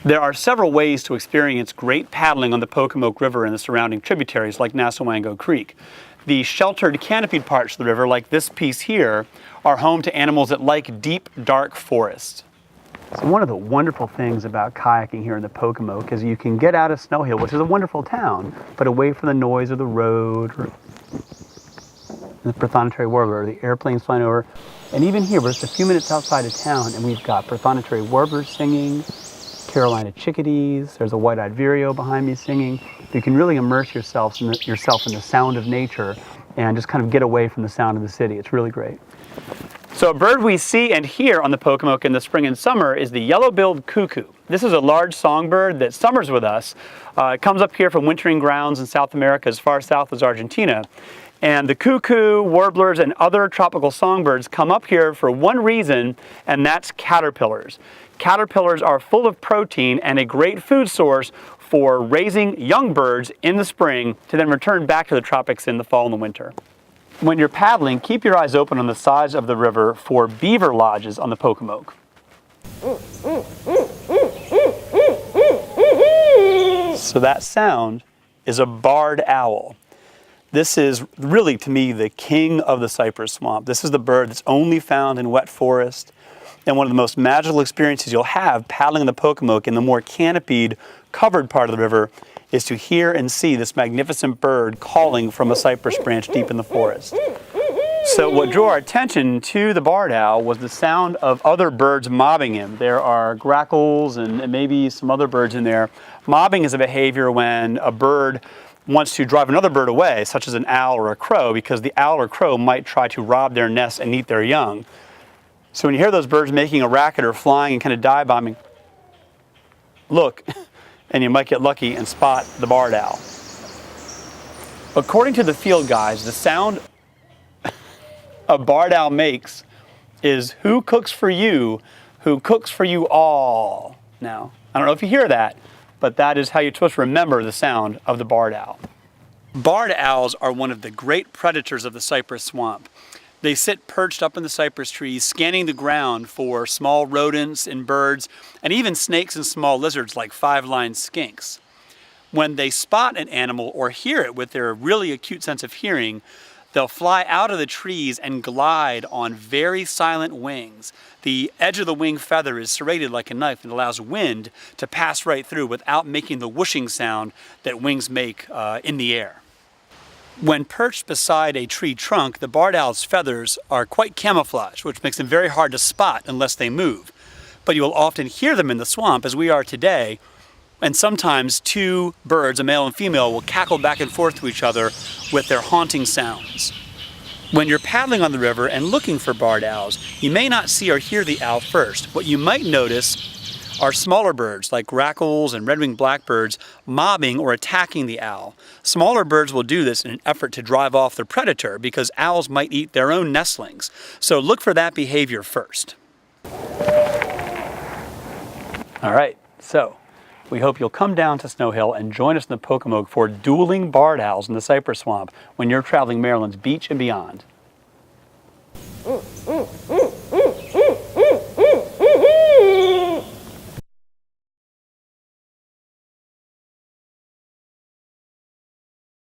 There are several ways to experience great paddling on the Pocomoke River and the surrounding tributaries like Nassawango Creek. The sheltered, canopied parts of the river, like this piece here, are home to animals that like deep, dark forests. So one of the wonderful things about kayaking here in the Pocomoke is you can get out of Snow Hill, which is a wonderful town, but away from the noise of the road, or the prothonotary warbler, or the airplanes flying over. And even here, we're just a few minutes outside of town, and we've got prothonotary warblers singing, Carolina chickadees, there's a white-eyed vireo behind me singing. You can really immerse yourself in the sound of nature and just kind of get away from the sound of the city. It's really great. So a bird we see and hear on the Pocomoke in the spring and summer is the yellow-billed cuckoo. This is a large songbird that summers with us. It comes up here from wintering grounds in South America as far south as Argentina. And the cuckoo, warblers, and other tropical songbirds come up here for one reason, and that's caterpillars. Caterpillars are full of protein and a great food source for raising young birds in the spring to then return back to the tropics in the fall and the winter. When you're paddling, keep your eyes open on the sides of the river for beaver lodges on the Pocomoke. So that sound is a barred owl. This is really, to me, the king of the cypress swamp. This is the bird that's only found in wet forest. And one of the most magical experiences you'll have paddling in the Pocomoke in the more canopied, covered part of the river is to hear and see this magnificent bird calling from a cypress branch deep in the forest. So what drew our attention to the barred owl was the sound of other birds mobbing him. There are grackles and maybe some other birds in there. Mobbing is a behavior when a bird wants to drive another bird away, such as an owl or a crow, because the owl or crow might try to rob their nest and eat their young. So when you hear those birds making a racket or flying and kind of dive bombing, look, and you might get lucky and spot the barred owl. According to the field guides, the sound a barred owl makes is "who cooks for you, who cooks for you all." Now, I don't know if you hear that, but that is how you're supposed to remember the sound of the barred owl. Barred owls are one of the great predators of the cypress swamp. They sit perched up in the cypress trees, scanning the ground for small rodents and birds, and even snakes and small lizards like five-lined skinks. When they spot an animal or hear it with their really acute sense of hearing, they'll fly out of the trees and glide on very silent wings. The edge of the wing feather is serrated like a knife and allows wind to pass right through without making the whooshing sound that wings make in the air. When perched beside a tree trunk, the barred owl's feathers are quite camouflaged, which makes them very hard to spot unless they move. But you will often hear them in the swamp, as we are today, and sometimes two birds, a male and female, will cackle back and forth to each other with their haunting sounds. When you're paddling on the river and looking for barred owls, you may not see or hear the owl first. What you might notice are smaller birds like grackles and red-winged blackbirds mobbing or attacking the owl. Smaller birds will do this in an effort to drive off the predator because owls might eat their own nestlings. So look for that behavior first. All right, so we hope you'll come down to Snow Hill and join us in the Pocomoke for dueling barred owls in the cypress swamp when you're traveling Maryland's beach and beyond.